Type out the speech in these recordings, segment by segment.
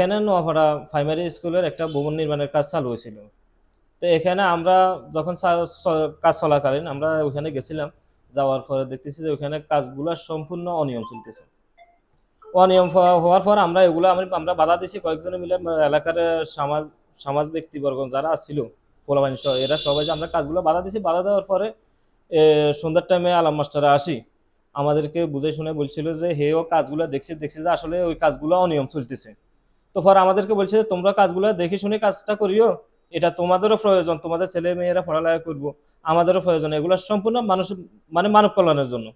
এখানে নোয়াপাড়া প্রাইমারি স্কুলের একটা ভবন নির্মাণের কাজ চালু হয়েছিল। তো এখানে আমরা যখন কাজ চলাকালীন আমরা ওখানে গেছিলাম। যাওয়ার পরে দেখতেছি যে ওখানে কাজগুলো সম্পূর্ণ অনিয়ম চলতেছে। অনিয়ম হওয়ার পর আমরা এগুলো আমরা বাধা দিছি কয়েকজনে মিলে, এলাকার সমাজ সমাজ ব্যক্তিবর্গ যারা ছিল, পোলাপানি সহ এরা সবাই যে আমরা কাজগুলো বাধা দিছি। বাধা দেওয়ার পরে সন্ধ্যার টাইমে আলাম মাস্টাররা আসি আমাদেরকে বুঝাই শুনে বলছিল যে হেও কাজগুলো দেখছি দেখছি যে আসলে ওই কাজগুলো অনিয়ম চলতেছে। তো পরে আমাদেরকে বলছে যে তোমরা কাজগুলো দেখে শুনে কাজটা করিও, এটা তোমাদেরও প্রয়োজন, তোমাদের ছেলে মেয়েরা পড়ালেখা করবো, আমাদেরও প্রয়োজন, এগুলো সম্পূর্ণ মানুষ মানে মানব কল্যাণের জন্য।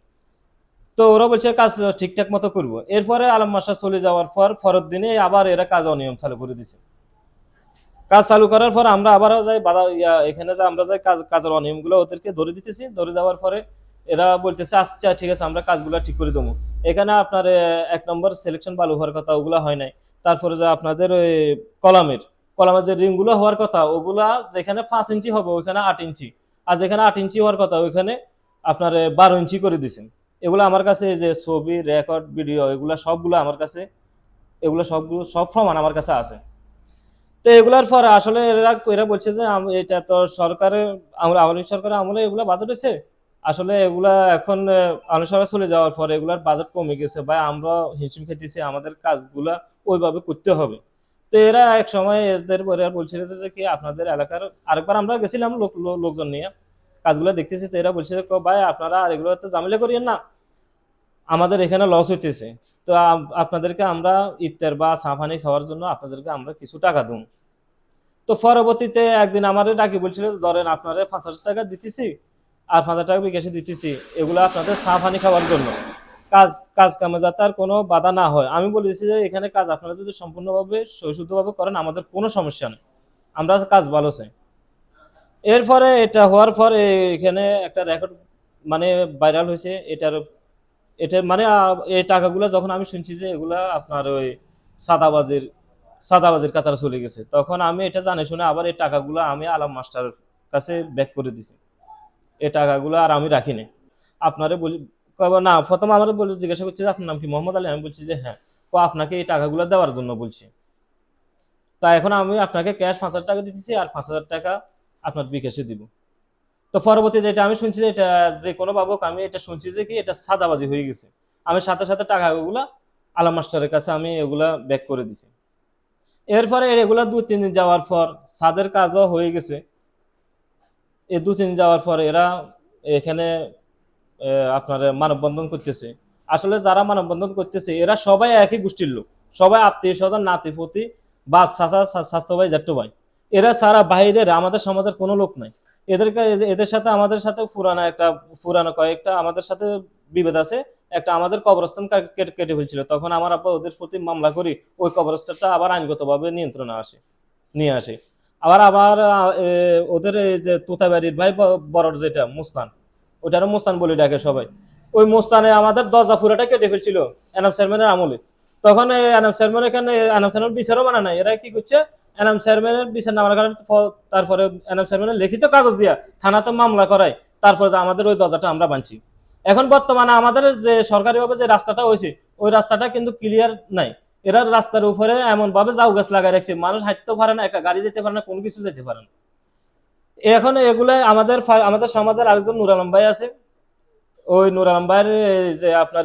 তো ওরা বলছে কাজ ঠিকঠাক মতো করবো। এরপরে আলম মাস্টার চলে যাওয়ার পর পরের দিনে আবার এরা কাজ অনিয়ম চালু করে দিছে। কাজ চালু করার পর আমরা আবারও যাই বাধা এখানে যে আমরা যাই কাজের অনিয়মগুলো ওদেরকে ধরে দিতেছি। ধরে দেওয়ার পরে এরা বলতেছে আচ্ছা ঠিক আছে আমরা কাজগুলো ঠিক করে দেবো। এখানে আপনার 1 নম্বর সিলেকশন ভালো হওয়ার কথা, ওগুলো হয় নাই। তারপরে যে আপনাদের ওই কলামের কলামের যে রিংগুলো হওয়ার কথা, ওগুলা যেখানে 5 ইঞ্চি হবে ওইখানে 8 ইঞ্চি, আর যেখানে 8 ইঞ্চি হওয়ার কথা ওইখানে আপনার 12 ইঞ্চি করে দিছেন। এগুলো আমার কাছে এই যে ছবি রেকর্ড ভিডিও এগুলো সবগুলো আমার কাছে, এগুলো সবগুলো সব প্রমাণ আমার কাছে আছে। তো এগুলার পরে আসলে এরা বলছে যে এটা তো সরকারের আওয়ামী সরকারের আমলে এগুলা বাজেট হয়েছে। আসলে এগুলা এখন আওয়ামী সরকার চলে যাওয়ার পরে এগুলার বাজেট কমে গেছে বা আমরা হিমশিম খেতেছি, আমাদের কাজগুলা ওইভাবে করতে হবে। তো এরা এক সময় এদের এরা বলছিল যে কি আপনাদের এলাকার, আরেকবার আমরা গেছিলাম লোকজন নিয়ে কাজগুলো দেখতেছি। তো এরা বলছে যে ভাই আপনারা আর এগুলো তো ঝামেলা করিয়েন না, আমাদের এখানে লস হইতেছে। তো আপনাদেরকে আমরা ইফতার বা চা পানি খাওয়ার জন্য আপনাদেরকে আমরা কিছু টাকা দেব। তো পরবর্তীতে একদিন আমারে ডাকি বলছিল ধরেন আপনারা 5,000 টাকা দিতেছি আর 5,000 টাকা বিকাশে দিতেছি, এগুলো আপনাদের চা পানি খাওয়ার জন্য, কাজ কাজ কামে যাতে আর কোনো বাধা না হয়। আমি বলেছি যে এখানে কাজ আপনারা যদি সম্পূর্ণভাবে সহিষ্ণুভাবে করেন আমাদের কোনো সমস্যা নেই, আমরা কাজ ভালো চাই। এরপরে এটা হওয়ার পরে এখানে একটা রেকর্ড মানে ভাইরাল হয়েছে এটার, এটা মানে এই টাকাগুলো যখন আমি শুনছি যে এগুলা আপনার ওই সাদাবাজির সাদাবাজির কাতারে চলে গেছে, তখন আমি এটা জানে শুনে আবার এই টাকাগুলো আমি আলম মাস্টার কাছে ব্যাক করে দিছি। এই টাকাগুলো আর আমি রাখিনি। আপনারে বলি না, প্রথম আমার বলে জিজ্ঞাসা করছি যে আপনার নাম কি, মোহাম্মদ আলী। আমি বলছি যে হ্যাঁ। তো আপনাকে এই টাকাগুলো দেওয়ার জন্য বলছি। তা এখন আমি আপনাকে ক্যাশ 5,000 টাকা দিতেছি আর 5,000 টাকা আপনার বিকাশে দিব। তো পরবর্তীতে এটা আমি শুনছি যে এটা যে কোনো বাবুক আমি এটা শুনছি যে কি এটা সাদাবাজি হয়ে গেছে। আমি সাথে সাথে টাকাগুলা আলম মাস্টারের কাছে আমি এগুলা ব্যাক করে দিছি। এরপরে এগুলা 2-3 দিন যাওয়ার পর ছাদের কাজও হয়ে গেছে। এই 2-3 দিন যাওয়ার পর এরা এখানে আপনার মানববন্ধন করতেছে। আসলে যারা মানববন্ধন করতেছে এরা সবাই একই গোষ্ঠীর লোক, সবাই আত্মীয় স্বজন নাতিপতি বাপ চাচা স্বাস্থ্য ভাই জ্যাঠু ভাই। এরা সারা বাইরের আমাদের সমাজের কোনো লোক নাই। এদেরকে এদের সাথে আমাদের সাথে পুরানো কয়েকটা আমাদের সাথে বিভেদ আছে। একটা আমাদের কবরস্থান কেটে কেটে ফেলছিল, তখন আমার আপা ওদের প্রতি মামলা করি ওই কবরস্থানটা আবার আইনগতভাবে নিয়ন্ত্রণে নিয়ে আসে। আবার ওদের এই যে তোতাবাড়ির ভাই বড়র যেটা মুস্তান, ওটারও মুস্তান বলে ডাকে সবাই। ওই মুস্তানে আমাদের দরজা পুরোটা কেটে ফেলছিল এনাম চেয়ারম্যানের আমলে। তখন এনাম চেয়ারম্যান এখানে এনাম চেয়ারম্যান বিচারও মানে নাই, এরা কি করছে এনাম চেয়ারম্যানের বিচার নামার কারণে তারপরে এনাম চেয়ারম্যানের লিখিত কাগজ দিয়া থানাতে মামলা করায়, তারপরে যে আমাদের ওই দরজাটা আমরা বানছি। এখন বর্তমানে আমাদের যে সরকারিভাবে যে রাস্তাটা হয়েছে ওই রাস্তাটা কিন্তু ক্লিয়ার নাই। এরা রাস্তার উপরে এমন ভাবে জাউ গাছ লাগাই রাখছে, মানুষ হাঁটতেও পারে না, একটা গাড়ি যেতে পারে না, কোনো কিছু যেতে পারে না। এখন এগুলো আমাদের আমাদের সমাজের আরেকজন নুর আলম ভাই আছে। ওই নুর আলম ভাইয়ের যে আপনার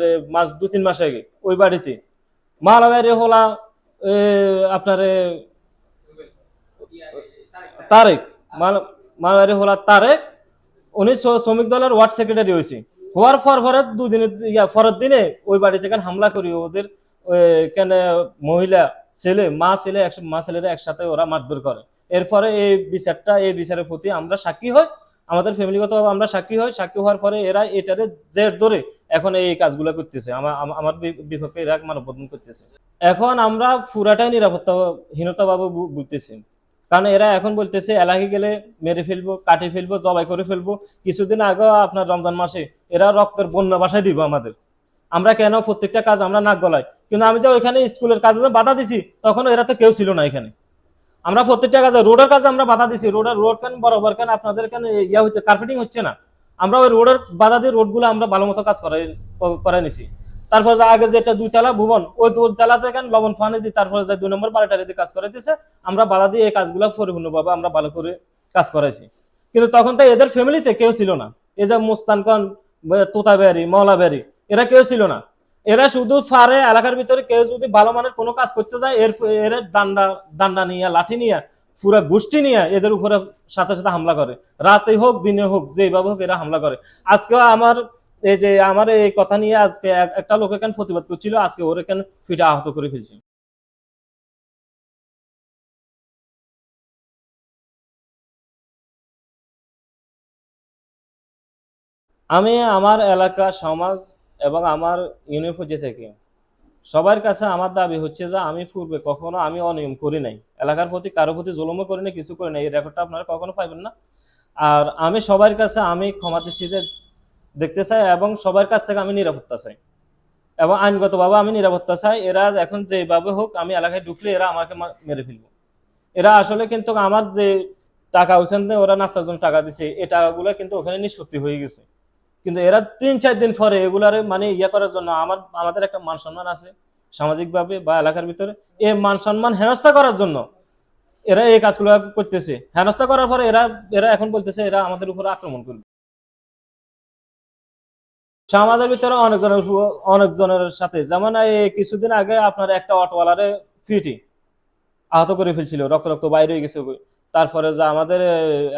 2-3 মাস আগে ওই বাড়িতে মালাবাড়ি হলা আপনার তারেক মালাবাড়ি হলা তারেক, উনি শ্রমিক দলের ওয়ার্ড সেক্রেটারি হয়েছে। হওয়ার পরে 2 দিনের পরের দিনে ওই বাড়ি থেকে হামলা করি ওদের কেন মহিলা ছেলে মা ছেলেরা একসাথে ওরা মারধর করে। এরপরে এই বিচারের প্রতি আমরা সাক্ষী হই, আমাদের ফ্যামিলিগতভাবে আমরা সাক্ষী হই। সাক্ষী হওয়ার পরে এরা এটারে জের ধরে এখন এই কাজগুলো করতেছে, আমার বিপক্ষে এরা মানববন্ধন করতেছে। এখন আমরা পুরাটাই নিরাপত্তাহীনতা ভাবে বুঝতেছি, কারণ এরা এখন বলতেছে এলাকায় গেলে মেরে ফেলবো, কাটে ফেলবো, জবাই করে ফেলবো। কিছুদিন আগে আপনার রমজান মাসে এরা রক্তের বন্যা বাসায় দিব আমাদের। আমরা কেন প্রত্যেকটা কাজ আমরা নাক গলাই, কিন্তু আমি যে ওইখানে স্কুলের কাজে বাধা দিছি তখন এরা তো কেউ ছিল না এখানে। আমরা প্রত্যেকটা কাজে রোডের কাজে আমরা বাধা দিছি, রোড কেন বরাবর কেন আপনাদের কেন ইয়া হচ্ছে কার্পেটিং হচ্ছে না, আমরা ওই রোডের বাধা দিয়ে রোডগুলো আমরা ভালো মতো কাজ করাই নিছি। তারপরে যে আগে যেটা 2 তলা ভবন, ওই 2 তলা থেকে লবণ পানি দিয়ে তারপরে যে 2 নম্বর বাড়িটারে দিয়ে কাজ করাইতেছে। আমরা বালা দিয়ে এই কাজগুলো পরিপূর্ণভাবে আমরা ভালো করে কাজ করাইছি। কিন্তু তখন তো এদের ফ্যামিলিতে কেউ ছিল না। এই যে মুস্তান খান, তোতাবেরি, মৌলাবেরি, এরা কেউ ছিল না। এরা শুধু পারে এলাকার ভিতরে কেউ যদি ভালো মানের কোনো কাজ করতে যায়, এর ডান্ডা ডান্ডা নিয়ে, লাঠি নিয়ে, পুরা গোষ্ঠী নিয়ে এদের উপরে সাথে সাথে হামলা করে। রাতে হোক দিনে হোক, যেভাবে হোক এরা হামলা করে। আজকেও আমার এই কথা নিয়ে আজকে একটা লোক এখানে প্রতিবাদ করছিল, আজকে ওর এখানে পিঠে আহত করে ফেলছে। আমি আমার এলাকা, সমাজ এবং আমার ইউনিভার্সিটি থেকে সবার কাছে আমার দাবি হচ্ছে যে আমি পূর্বে কখনো আমি অনিয়ম করি নাই, এলাকার প্রতি কারো প্রতি জুলুমও করি নাই, কিছু করি নাই। এই রেকর্ডটা আপনারা কখনো পাইবেন না। আর আমি সবার কাছে আমি ক্ষমা দৃষ্টিতে দেখতে চাই এবং সবার কাছ থেকে আমি নিরাপত্তা চাই এবং আইনগতভাবে আমি নিরাপত্তা চাই। এরা এখন যেভাবে হোক আমি এলাকায় ঢুকলে এরা আমাকে মেরে ফেলবো। এরা আসলে কিন্তু আমার যে টাকা ওইখান থেকে ওরা নাস্তার জন্য টাকা দিছে, এই টাকাগুলো কিন্তু ওখানে নিষ্পত্তি হয়ে গেছে। কিন্তু এরা 3-4 দিন পরে এগুলার মানে ইয়ে করার জন্য আমাদের একটা মান সম্মান আছে সামাজিকভাবে বা এলাকার ভিতরে, এই মান সম্মান হেনস্থা করার জন্য এরা এই কাজগুলো করতেছে। হেনস্থা করার পরে এরা এরা এখন বলতেছে এরা আমাদের উপরে আক্রমণ করবে। সমাজের ভিতরে অনেকজনের সাথে, যেমন এই কিছুদিন আগে আপনার একটা অটোওয়ালারে ফিটি আহত করে ফেলছিল, রক্ত রক্ত বাইরে হয়ে গেছে। তারপরে যে আমাদের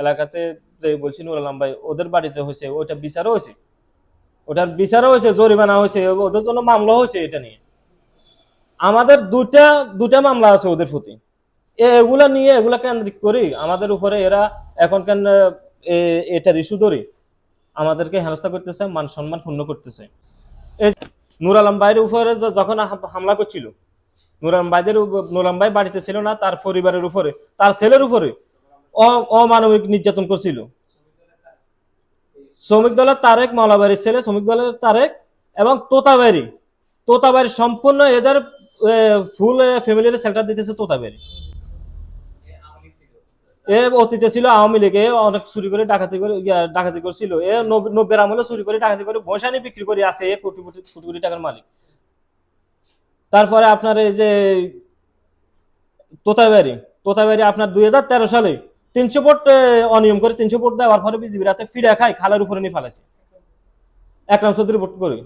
এলাকাতে যে বলছি নুর আলম ভাই, ওদের বাড়িতে হয়েছে, ওটার বিচারও হয়েছে, জরিমানা হয়েছে, ওদের জন্য মামলা হয়েছে। এটা নিয়ে আমাদের দুটা দুটা মামলা আছে ওদের প্রতি। এগুলা নিয়ে এগুলা কেন্দ্রিক করি আমাদের উপরে এরা এখন কেন এটার ইস্যু ধরি আমাদেরকে হেনস্থা করতেছে, মান সম্মান ক্ষুণ্ণ করতেছে। এই নূর আলম ভাইয়ের উপরে যখন হামলা করছিল, নূর আলম ভাই বাড়িতে ছিল না, তার পরিবারের উপরে, তার ছেলের উপরে অমানবিক নির্যাতন করছিল। শ্রমিক দলের তারেক, মাওলাবাড়ির ছেলে শ্রমিক দলের তারেক এবং তোতাবাড়ি সম্পূর্ণ এদের ফুল ফ্যামিলির সেক্টর দিতেছে তোতাবাড়ি। এ অতীতে ছিল আওয়ামী লীগে, অনেক চুরি করে ডাকাতি করছিল। 90-এর আমলে চুরি করে ডাকাতি করে বসানি বিক্রি করে আছে, এ কোটি কোটি কোটি কোটি টাকার মালিক। তারপরে আপনার এই যে তোতাবাড়ি তোতাবাড়ি আপনার 2013 সালে 300 ফুট অনিয়ম করে 300 ফুট দেওয়ার পরে বিজিবি রাতে ফিরে খায়, খালের উপরে নিয়ে ফেলেছে, একরাম চৌধুরী ভোট করে।